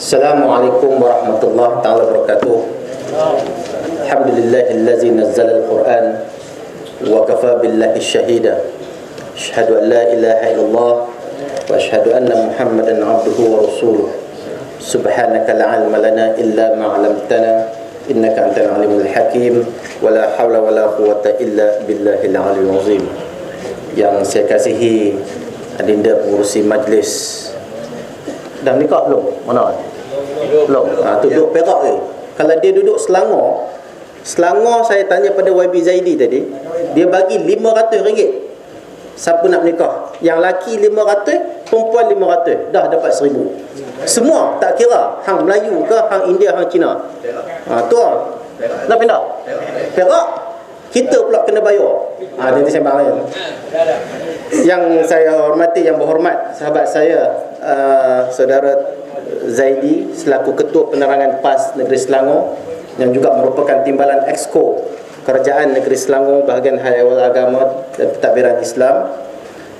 Assalamualaikum warahmatullahi taala wabarakatuh. Alhamdulillahillazi nazzala al-Qur'an wa kafa billahi syahida. Asyhadu an la ilaha illallah wa asyhadu anna Muhammadan abduhu wa rasuluh. Subhanaka la ilma lana illa ma 'allamtana innaka antal alimul hakim wa la haula wa la quwwata illa billahil aliyyil azim. Yang saya kasihi adinda pengurusi majlis, dah nikah belum? Mana? Belum. Duduk Perak ni. Kalau dia duduk Selangor saya tanya pada YB Zaidi tadi, dia bagi RM500. Siapa nak menikah? Yang laki 500, perempuan 500. Dah dapat 1000. Semua tak kira hang Melayu ke, hang India, hang Cina. Tu lah. Nak pindah? Perak. Kita pula kena bayar. Nanti saya bang. Yang saya hormati, yang berhormat sahabat saya, saudara Zaidi selaku Ketua Penerangan PAS Negeri Selangor, yang juga merupakan timbalan Exco Kerajaan Negeri Selangor bahagian Hal Ehwal Agama dan Pentadbiran Islam,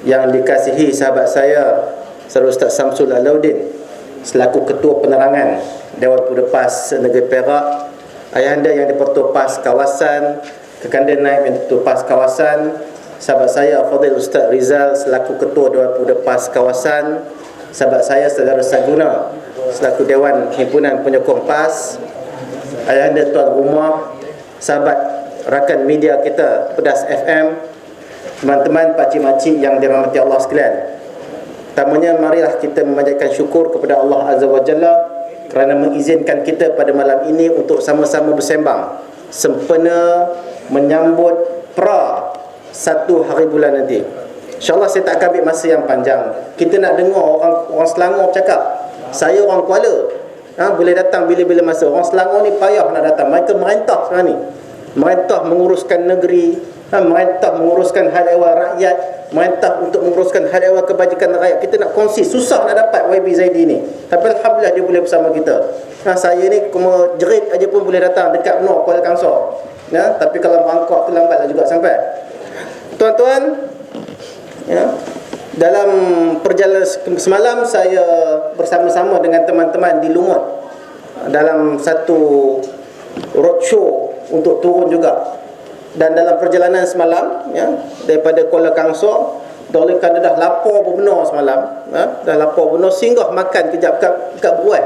yang dikasihi sahabat saya Saudara Ustaz Samsul Alauddin selaku Ketua Penerangan Dewan Pemuda PAS Negeri Perak, ayahanda yang di-Pertua PAS Kawasan, Kekanda Naib yang di-Pertua PAS Kawasan, sahabat saya Fadil Ustaz Rizal selaku Ketua Dewan Pemuda PAS Kawasan, sahabat saya Saudara Saguna selaku Dewan Himpunan Penyokong PAS, ayahanda tuan rumah, sahabat rakan media kita Pedas FM, teman-teman pakcik-makcik yang dirahmati Allah sekalian. Pertamanya, marilah kita memanjatkan syukur kepada Allah Azza wa Jalla kerana mengizinkan kita pada malam ini untuk sama-sama bersembang sempena menyambut pra 1 hari bulan nanti. InsyaAllah saya tak akan ambil masa yang panjang. Kita nak dengar orang Selangor bercakap. Saya orang Kuala, boleh datang bila-bila masa. Orang Selangor ni payah nak datang. Mereka merintah sekarang ni. Merintah menguruskan negeri, merintah menguruskan hal ehwal rakyat, merintah untuk menguruskan hal ehwal kebajikan rakyat. Kita nak kongsi, susah nak dapat YB Zaidi ni. Tapi alhamdulillah dia boleh bersama kita. Saya ni cuma jerit aja pun boleh datang dekat Menor Kuala Kangsar. Tapi kalau bangkok tu lambatlah juga sampai. Tuan-tuan, dalam perjalanan semalam saya bersama-sama dengan teman-teman di Lumut dalam satu roadshow untuk turun juga. Dan dalam perjalanan semalam daripada Kuala Kangsar, oleh kerana dah lapar benar semalam, dah lapar benar, singgah makan kejap kat Buai.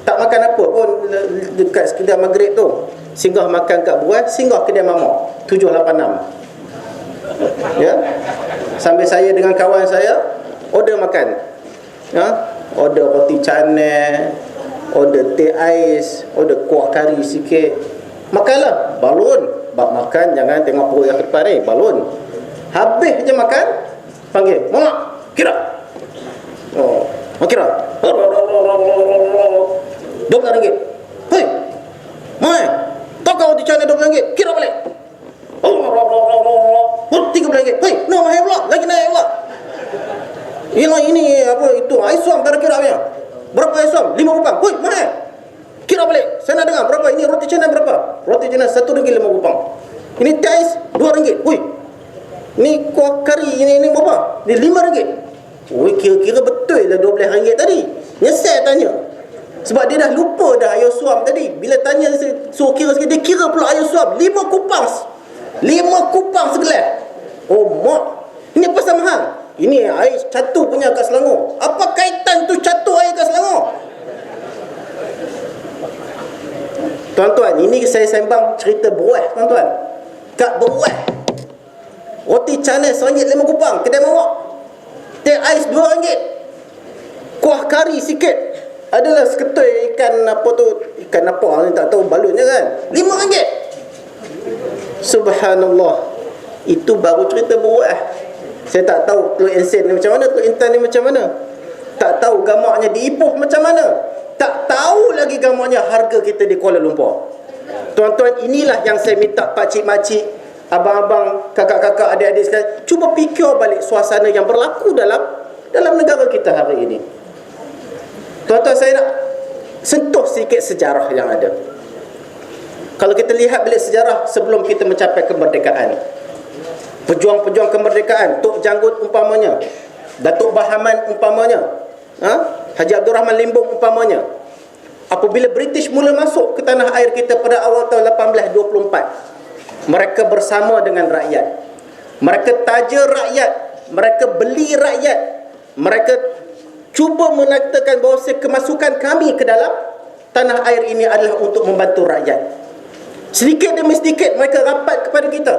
Tak makan apa pun dekat sekedar maghrib tu. Singgah makan kat Buai, singgah kedai mamak 786. Sambil saya dengan kawan saya order makan, order roti canai, order teh ais, order kuah kari sikit. Makanlah, balon. Bab makan jangan tengok perut yang ke depan ni, balon. Habis je makan, panggil, "Mak, kira." Kira. RM12. Hei, mai, takau roti canai RM12. Kira balik. RM13. Hei, no mahal pula, lagi naik pula. Ini apa itu? Aisam pada kira punya. Berapa aisam? 5 rupang. Hei, mahal. Kira balik. Saya nak dengar berapa. Ini roti canai berapa? Roti canai RM1.5. Ini teh ais RM2. Hei. Ni kuah kari ini berapa? Ni RM5. Oi, kira-kira betul lah RM12 tadi. Nyesal tanya. Sebab dia dah lupa dah air suam tadi. Bila tanya suruh kira sikit, dia kira pula air suam 5 kupang. 5 kupang segelas. Oh mak, ini apa sama hal? Ini air catu punya kat Selangor. Apa kaitan tu catu air kat Selangor? Tuan-tuan, ini saya sembang cerita Beruah, tuan-tuan. Kat Beruah, roti canai RM1.5 kupang, kedai mamak. Teh ais RM2. Kuah kari sikit. Adalah seketui ikan apa tu? Ikan apa ni tak tahu, balunnya kan. RM5. Subhanallah. Itu baru cerita Beruah. Saya tak tahu Teluk Ensin ni macam mana, Teluk Intan ni macam mana. Tak tahu gamaknya di Ipoh macam mana. Tak tahu lagi gamaknya harga kita di Kuala Lumpur. Tuan-tuan, inilah yang saya minta pakcik-makcik, abang-abang, kakak-kakak, adik-adik sekalian, cuba fikir balik suasana yang berlaku dalam negara kita hari ini. Tuan-tuan, saya nak sentuh sikit sejarah yang ada. Kalau kita lihat balik sejarah sebelum kita mencapai kemerdekaan, pejuang-pejuang kemerdekaan, Tok Janggut umpamanya, Datuk Bahaman umpamanya, Haji Abdul Rahman Limbong umpamanya, Apabila British mula masuk ke tanah air kita pada awal tahun 1824, mereka bersama dengan rakyat, mereka taja rakyat, mereka beli rakyat, mereka cuba mengatakan bahawa kemasukan kami ke dalam tanah air ini adalah untuk membantu rakyat. Sedikit demi sedikit mereka rapat kepada kita,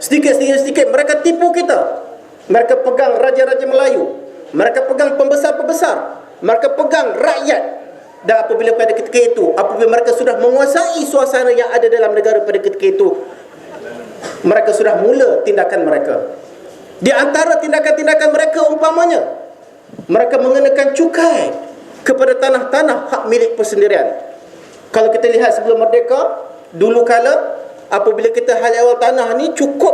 sedikit mereka tipu kita. Mereka pegang raja-raja Melayu, mereka pegang pembesar-pembesar, mereka pegang rakyat. Dan apabila pada ketika itu, apabila mereka sudah menguasai suasana yang ada dalam negara pada ketika itu, mereka sudah mula tindakan mereka. Di antara tindakan-tindakan mereka umpamanya, mereka mengenakan cukai kepada tanah-tanah hak milik persendirian. Kalau kita lihat sebelum merdeka, dulu kala apabila kita hal awal tanah ni cukup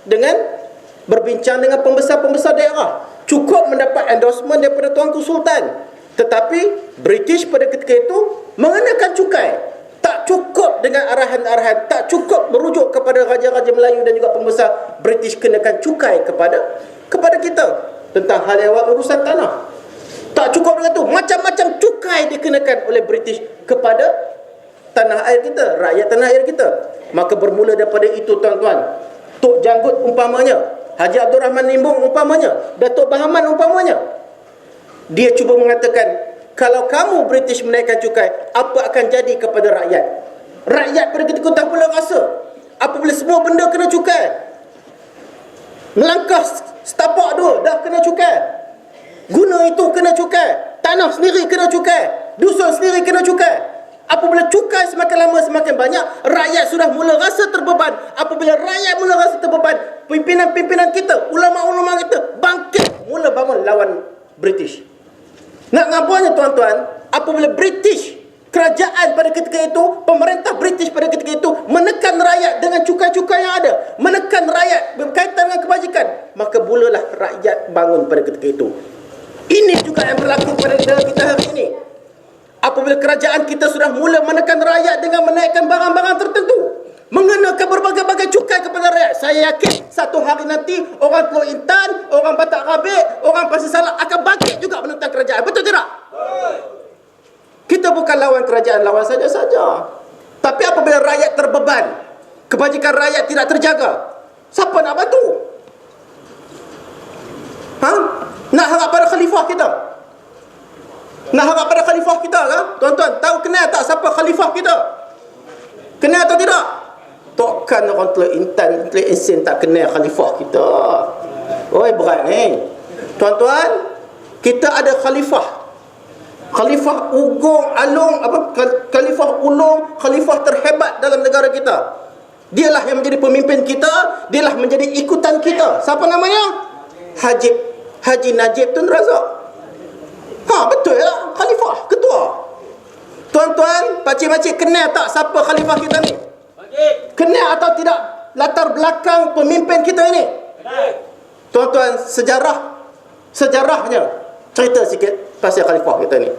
dengan berbincang dengan pembesar-pembesar daerah, cukup mendapat endorsement daripada Tuanku Sultan. Tetapi British pada ketika itu mengenakan cukai. Tak cukup dengan arahan-arahan, tak cukup merujuk kepada raja-raja Melayu dan juga pembesar. British kenakan cukai kepada kita tentang hal ehwal urusan tanah. Tak cukup dengan itu, macam-macam cukai dikenakan oleh British kepada tanah air kita, rakyat tanah air kita. Maka bermula daripada itu tuan-tuan, Tok Janggut umpamanya, Haji Abdul Rahman Limbung umpamanya, Datuk Bahaman umpamanya, dia cuba mengatakan, kalau kamu British menaikkan cukai, apa akan jadi kepada rakyat? Rakyat pada ketika tak pula rasa apabila semua benda kena cukai. Melangkah setapak dua dah kena cukai, guna itu kena cukai, tanah sendiri kena cukai, dusun sendiri kena cukai. Apabila cukai semakin lama semakin banyak, rakyat sudah mula rasa terbeban. Apabila rakyat mula rasa terbeban, pimpinan-pimpinan kita, ulama-ulama kita bangkit, mula bangun lawan British. Nak ngabuannya tuan-tuan, apabila British, kerajaan pada ketika itu, pemerintah British pada ketika itu menekan rakyat dengan cukai-cukai yang ada, menekan rakyat berkaitan dengan kebajikan, maka mulalah rakyat bangun pada ketika itu. Ini juga yang berlaku pada negara kita hari ini. Apabila kerajaan kita sudah mula menekan rakyat dengan menaikkan barang-barang tertentu, mengenakan berbagai-bagai cukai kepada rakyat, saya yakin satu hari nanti orang Teluk Intan, orang Batak Rabik, orang Pasir Salak akan bangkit juga menentang kerajaan. Betul tidak? Kita bukan lawan kerajaan, lawan saja-saja. Tapi apabila rakyat terbeban, kebajikan rakyat tidak terjaga, siapa nak bantu? Nak harap pada khalifah kita? Nak harap pada khalifah kita kan? Tuan-tuan, tahu kenal tak siapa khalifah kita? Kenal atau tidak? Takkan orang Teluk Intan, Teluk Insin tak kenal khalifah kita. Oi, berat ni. Tuan-tuan, kita ada khalifah. Khalifah Ugong Along, Khalifah Ulung, khalifah terhebat dalam negara kita. Dialah yang menjadi pemimpin kita, dialah menjadi ikutan kita. Siapa namanya? Haji Najib Tun Razak. Betul lah, khalifah, ketua. Tuan-tuan, pakcik-pakcik, kenal tak siapa khalifah kita ni? Kenal atau tidak latar belakang pemimpin kita ini? Tuan-tuan, sejarahnya, cerita sikit pasal khalifah kita ni.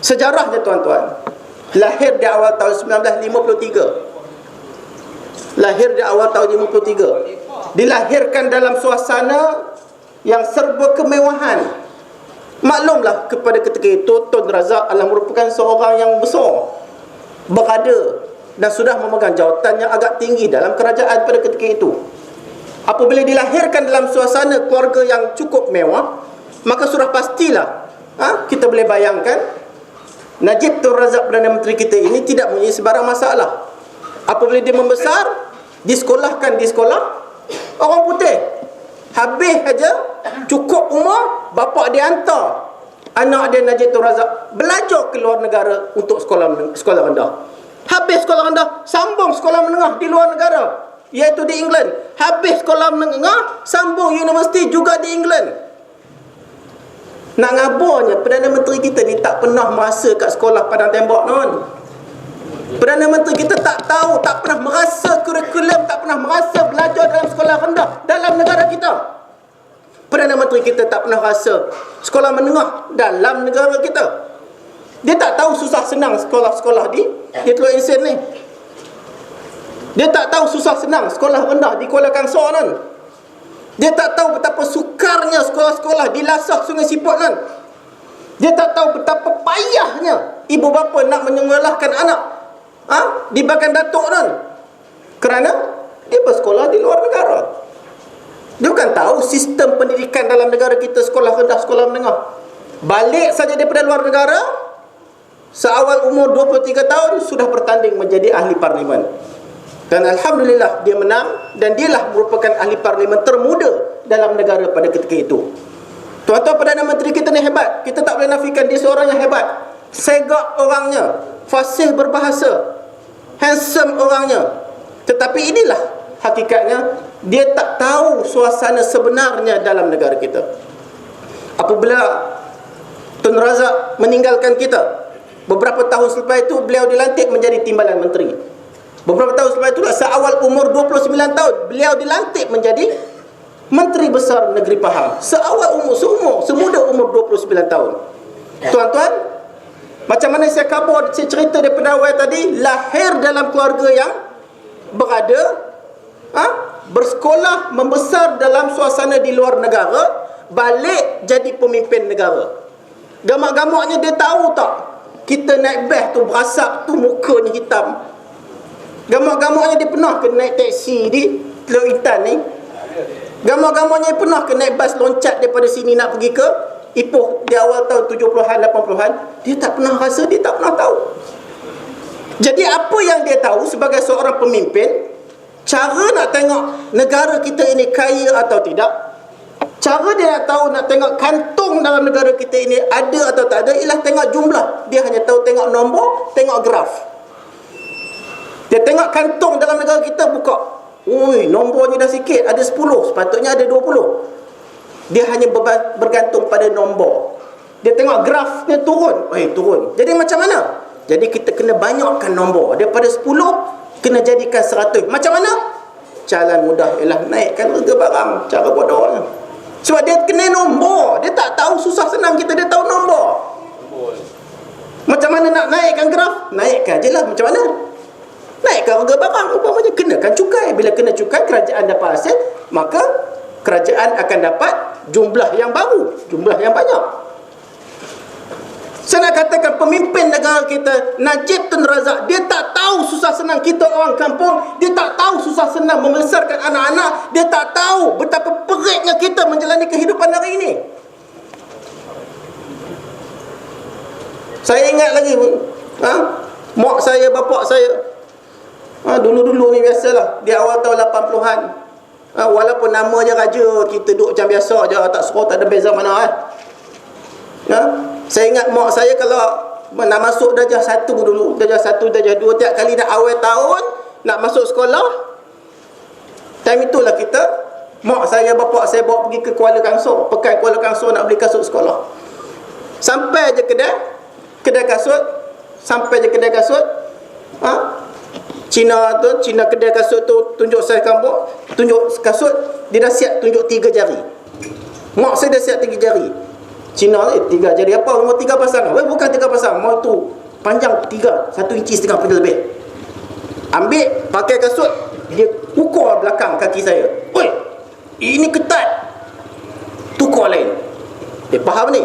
Sejarahnya tuan-tuan, lahir di awal tahun 1953. Lahir di awal tahun 53. Dilahirkan dalam suasana yang serba kemewahan. Maklumlah kepada ketika itu Tun Razak adalah merupakan seorang yang besar, berada dan sudah memegang jawatan yang agak tinggi dalam kerajaan pada ketika itu. Apabila dilahirkan dalam suasana keluarga yang cukup mewah, maka sudah pastilah kita boleh bayangkan Najib Tun Razak Perdana Menteri kita ini tidak mempunyai sebarang masalah. Apabila dia membesar, disekolahkan di sekolah orang putih. Habis aja cukup umur, bapa dia hantar anak dia Najib Tun Razak belajar ke luar negara untuk sekolah rendah. Habis sekolah rendah, sambung sekolah menengah di luar negara, iaitu di England. Habis sekolah menengah, sambung universiti juga di England. Nak ngabarnya, Perdana Menteri kita ni tak pernah merasa kat sekolah Padang Tembok non. Perdana Menteri kita tak tahu, tak pernah merasa kurikulum, tak pernah merasa belajar dalam sekolah rendah dalam negara kita. Perdana Menteri kita tak pernah rasa sekolah menengah dalam negara kita. Dia tak tahu susah senang sekolah-sekolah di Teluk Insin ni. Dia tak tahu susah senang sekolah rendah di Kuala Kangsar kan. Dia tak tahu betapa sukarnya sekolah-sekolah di lasah Sungai Siput kan. Dia tak tahu betapa payahnya ibu bapa nak menyekolahkan anak di bagan datuk kan, kerana dia bersekolah di luar negara. Dia bukan tahu sistem pendidikan dalam negara kita, sekolah rendah, sekolah menengah. Balik saja daripada luar negara, seawal umur 23 tahun sudah bertanding menjadi ahli parlimen. Dan alhamdulillah dia menang, dan dialah merupakan ahli parlimen termuda dalam negara pada ketika itu. Tuan-tuan Perdana Menteri kita ni hebat. Kita tak boleh nafikan dia seorang yang hebat. Segak orangnya, fasih berbahasa, handsome orangnya. Tetapi inilah hakikatnya, dia tak tahu suasana sebenarnya dalam negara kita. Apabila Tun Razak meninggalkan kita, beberapa tahun selepas itu beliau dilantik menjadi timbalan menteri. Beberapa tahun selepas itu, seawal umur 29 tahun, beliau dilantik menjadi Menteri Besar Negeri Pahang. Seawal umur, semuda umur 29 tahun. Tuan-tuan, macam mana saya cerita daripada awal tadi, lahir dalam keluarga yang berada, bersekolah, membesar dalam suasana di luar negara, balik jadi pemimpin negara. Gamak-gamaknya dia tahu tak, kita naik bas tu berasap tu mukanya hitam. Gamak-gamaknya dia pernah ke naik teksi di Teluk Intan ni. Gamak-gamaknya pernah ke naik bas loncat daripada sini nak pergi ke Ipoh di awal tahun 70-an, 80-an. Dia tak pernah rasa, dia tak pernah tahu. Jadi apa yang dia tahu sebagai seorang pemimpin, cara nak tengok negara kita ini kaya atau tidak, cara dia nak tahu, nak tengok kantung dalam negara kita ini ada atau tak ada, ialah tengok jumlah. Dia hanya tahu tengok nombor, tengok graf. Dia tengok kantung dalam negara kita, buka, ui, nombornya dah sikit, ada 10, sepatutnya ada 20. Dia hanya bergantung pada nombor. Dia tengok grafnya turun, turun. Jadi macam mana? Jadi kita kena banyakkan nombor. Daripada 10 kena jadikan 100. Macam mana? Jalan mudah ialah naikkan harga barang. Cara bodohnya. Sebab dia kena nombor. Dia tak tahu susah senang kita, dia tahu nombor. Macam mana nak naikkan graf? Naikkan je lah. Macam mana? Naikkan harga barang. Umpamanya kenakan cukai. Bila kena cukai, kerajaan dapat hasil, maka kerajaan akan dapat jumlah yang baru, jumlah yang banyak. Saya nak katakan pemimpin negara kita, Najib Tun Razak, dia tak tahu susah senang kita orang kampung. Dia tak tahu susah senang membesarkan anak-anak. Dia tak tahu betapa peritnya kita menjalani kehidupan hari ini. Saya ingat lagi, mak saya, bapak saya, dulu-dulu ni biasalah, di awal tahun 80-an. Walaupun nama je raja, kita duduk macam biasa je, tak suruh, tak ada beza mana. Saya ingat mak saya kalau nak masuk darjah 1 dulu, darjah 1, darjah 2, tiap kali nak awal tahun, nak masuk sekolah, time itulah kita, mak saya, bapak saya bawa pergi ke Kuala Kangsor, Pekan Kuala Kangsor nak beli kasut sekolah. Sampai je kedai kasut, sampai je kedai kasut, Cina kedai kasut tu tunjuk saiz kampung, tunjuk kasut, dia dah siap tunjuk 3 jari. Mak saya dah siap 3 jari. Cina 3 jari apa? Umur 3 pasang. Bukan 3 pasang, mau tu panjang 3, 1 inci setengah pada lebih. Ambil, pakai kasut, dia ukur belakang kaki saya. Oi, ini ketat. Tukar lain. Faham ni?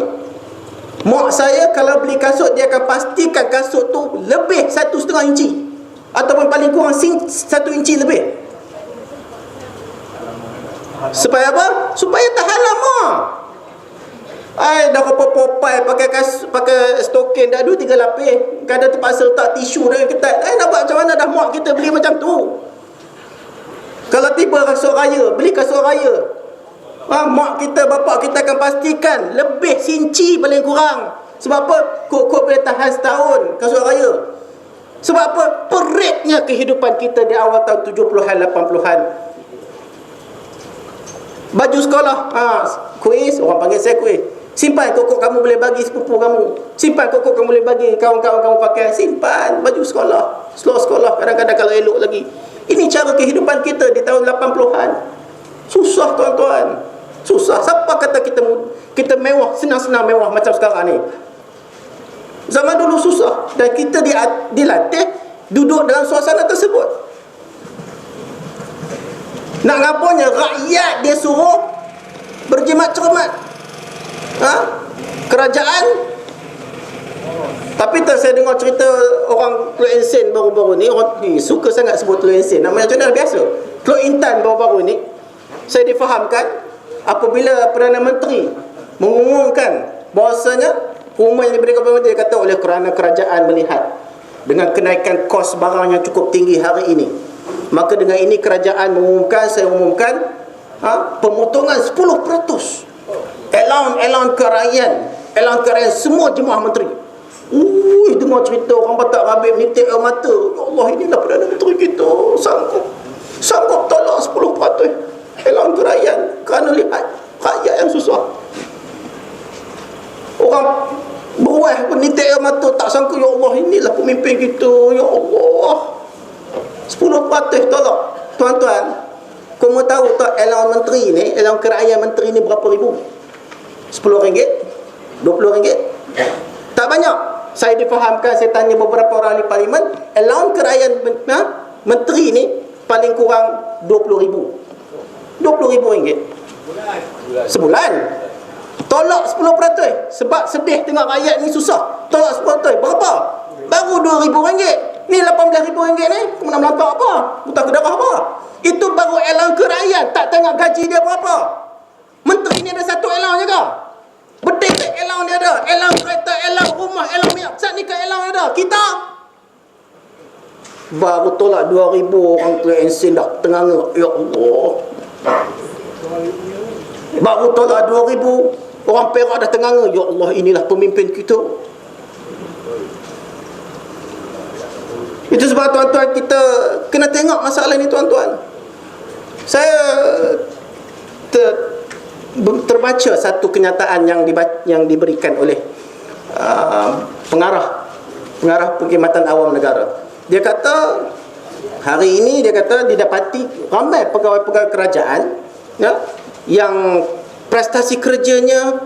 Mak saya kalau beli kasut, dia akan pastikan kasut tu lebih 1,5 inci. Ataupun paling kurang 1 inci lebih. Supaya apa? Supaya tahan lama. Dah popai pakai stokin dah 2-3 lapis. Kadang terpaksa letak tisu dengan ketat. Nak buat macam mana dah mak kita beli macam tu. Kalau tiba kasut raya, beli kasut raya. Mak kita, bapak kita akan pastikan lebih sinci paling kurang. Sebab apa? Kok boleh tahan setahun kasut raya. Sebab apa? Peritnya kehidupan kita di awal tahun 70-an, 80-an. Baju sekolah, kuis, orang panggil saya kuis. Simpan kok kamu boleh bagi sepupu kamu. Simpan kok kamu boleh bagi kawan-kawan kamu pakai. Simpan baju sekolah, sekolah kadang-kadang kalau elok lagi. Ini cara kehidupan kita di tahun 80-an. Susah tuan-tuan. Susah. Siapa kata kita mewah, senang-senang mewah macam sekarang ni? Zaman dulu susah. Dan kita dilatih duduk dalam suasana tersebut. Nak ngapanya? Rakyat dia suruh berjimat cermat. Kerajaan Tapi tak saya dengar cerita orang Teluk Ensin baru-baru ni, orang ni suka sangat sebut Teluk Ensin. Nama macam mana biasa. Teluk Intan baru-baru ni, saya difahamkan apabila Perdana Menteri mengumumkan bahawasanya pengumuman yang diberikan kepada dia kata oleh kerana kerajaan melihat dengan kenaikan kos barang yang cukup tinggi hari ini, maka dengan ini kerajaan mengumumkan, saya umumkan pemotongan 10%. Allowance kerajaan semua jemaah menteri. Dengar cerita orang Batak Rabib nitik air mata. Ya Allah, inilah Perdana Menteri kita sanggup tolak 10% allowance kerajaan kerana lihat rakyat yang susah. Orang beruah pun nitik air mata, tak sangka, ya Allah, inilah pemimpin kita, ya Allah. 10% tolak. Tuan-tuan, kamu tahu tak allowance menteri ni, allowance kerajaan menteri ni berapa ribu? RM10? RM20? Tak banyak. Saya difahamkan, saya tanya beberapa orang ahli parlimen, allowance kerajaan menteri ni paling kurang RM20,000. RM20,000 sebulan. Tolak 10%. Sebab sedih tengok rakyat ni susah. Tolak 10%. Berapa? Baru RM2,000. Ni RM18,000 ni. Kamu nak melantak apa? Buta kedarah apa? Itu baru allowance kerajaan. Tak tengok gaji dia berapa. Menteri ni ada satu allowance je ke? Betul tak allowance dia ada? Allowance kereta, allowance rumah, allowance minyak. Saat ni ke allowance dia ada? Kita baru tolak 2,000 orang Teluk Ensin dah tenganga. Ya Allah. Baru tolak 2,000 orang Perak dah tenganga. Ya Allah, inilah pemimpin kita. Itu sebab tuan-tuan, kita kena tengok masalah ni tuan-tuan. Saya terbaca satu kenyataan yang diberikan oleh pengarah Perkhidmatan Awam Negara. Dia kata hari ini dia kata didapati ramai pegawai-pegawai kerajaan yang prestasi kerjanya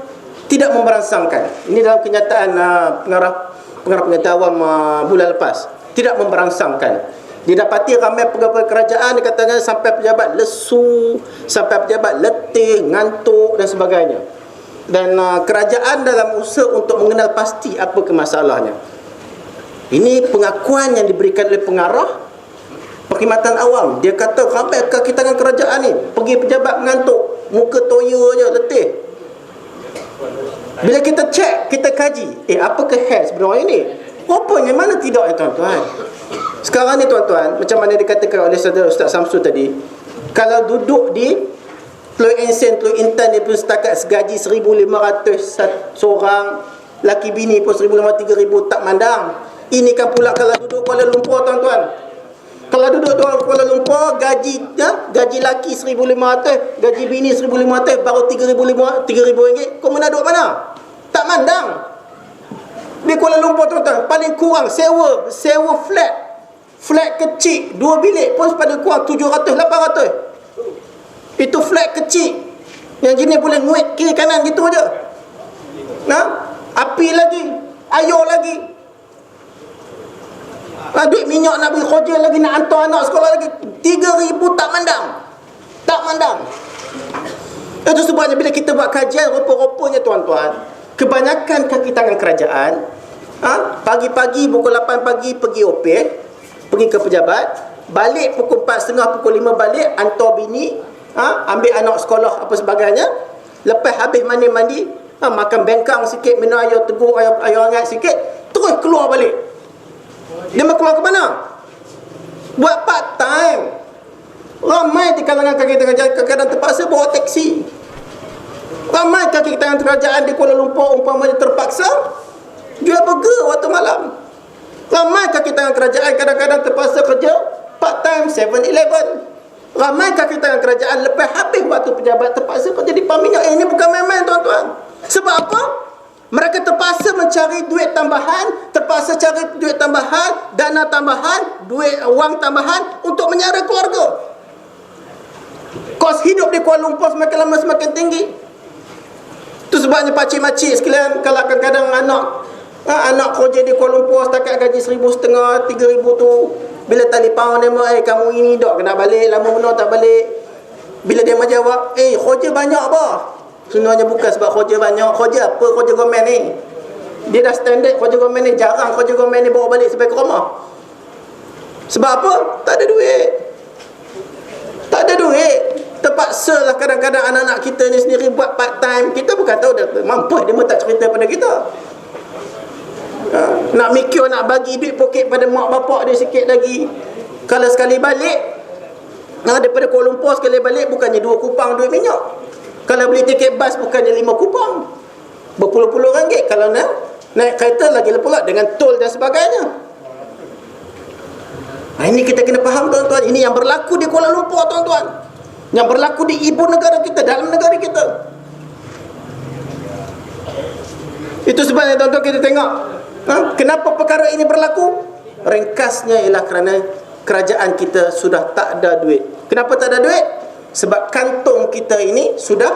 tidak memberangsangkan. Ini dalam kenyataan pengarah Perkhidmatan Awam bulan lepas. Tidak memberangsangkan. Didapati ramai pegawai kerajaan dikatakan sampai pejabat lesu, sampai pejabat letih, ngantuk dan sebagainya. Dan kerajaan dalam usaha untuk mengenal pasti apa masalahnya. Ini pengakuan yang diberikan oleh pengarah Perkhidmatan Awam. Dia kata ramai kaki tangan kerajaan ni pergi pejabat mengantuk, muka toya je, letih. Bila kita cek, kita kaji, apakah hal sebenarnya ni? Rupanya mana tidak ya tuan-tuan. Sekarang ni tuan-tuan, macam mana dikatakan oleh saudara Ustaz Samsul tadi, kalau duduk di Teluk Ensin, Teluk Intan dia pun setakat segaji 1,500 seorang, laki bini pun 1,500, 3,000 tak mandang. Ini kan pula kalau duduk Kuala Lumpur tuan-tuan. Kalau duduk Kuala Lumpur, gaji laki 1,500, gaji bini 1,500, baru 3,000 ringgit. Kau mana duduk mana? Tak mandang. Di Kuala Lumpur tuan-tuan, paling kurang sewa flat kecil 2 bilik pun paling kurang 700, 800. Itu flat kecil yang jenis boleh nguit kiri kanan gitu aja. Api lagi, air lagi, duit minyak nak beli kerja lagi, nak hantar anak sekolah lagi, 3,000 tak mandang. Itu sebabnya bila kita buat kajian, rupa-rupanya tuan-tuan, kebanyakan kaki tangan kerajaan pagi-pagi pukul 8 pagi pergi opel, pergi ke pejabat, balik pukul 4.30, pukul 5 balik, hantar bini, ambil anak sekolah apa sebagainya. Lepas habis mandi, makan bengkang sikit, minum air teguh, air hangat sikit, terus keluar balik. Dia mau keluar ke mana? Buat part time. Ramai di kalangan kaki tangan kerajaan kadang-kadang terpaksa bawa teksi. Ramai kaki tangan kerajaan di Kuala Lumpur umpamanya terpaksa jual burger waktu malam. Ramai kaki tangan kerajaan kadang-kadang terpaksa kerja part time 7-Eleven. Ramai kaki tangan kerajaan lepas habis waktu pejabat terpaksa kerja di pam minyak. Ini bukan main-main tuan-tuan. Sebab apa? Mereka terpaksa mencari duit tambahan, terpaksa cari duit tambahan, dana tambahan, wang tambahan untuk menyara keluarga. Kos hidup di Kuala Lumpur semakin lama semakin tinggi. Itu sebabnya pakcik-makcik sekalian, kalau kadang-kadang anak kerja di Kuala Lumpur setakat gaji 1,500, 3,000 tu, bila telefon dia, kamu ini dok kena balik, lama benar tak balik. Bila dia menjawab, kerja banyak apa? Sebenarnya bukan sebab kerja banyak. Kerja apa? Kerja gomen ni. Dia dah standard kerja government ni, jarang kerja government ni bawa balik sampai ke rumah. Sebab apa? Tak ada duit. Tak ada duit. Terpaksa lah kadang-kadang anak-anak kita ni sendiri buat part time. Kita bukan tahu dah mampu, dia pun tak cerita pada kita. Nak mikir nak bagi duit poket pada mak bapak dia sikit lagi. Kalau sekali balik, daripada Kuala Lumpur sekali balik bukannya 2 kupang duit minyak. Kalau beli tiket bas bukannya 5 kupang, berpuluh-puluh ringgit. Kalau naik kereta lagi pula dengan tol dan sebagainya. Ini kita kena faham tuan-tuan. Ini yang berlaku di Kuala Lumpur tuan-tuan, yang berlaku di ibu negara kita, dalam negara kita. Itu sebabnya tuan-tuan kita tengok, kenapa perkara ini berlaku? Ringkasnya ialah kerana kerajaan kita sudah tak ada duit. Kenapa tak ada duit? Sebab kantong kita ini sudah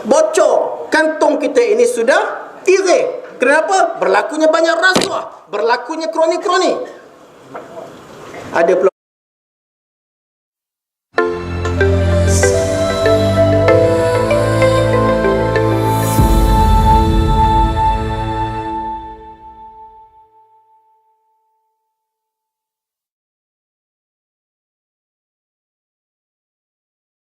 bocor. Kantong kita ini sudah tirik. Kenapa? Berlakunya banyak rasuah, berlakunya kroni-kroni. Ada pula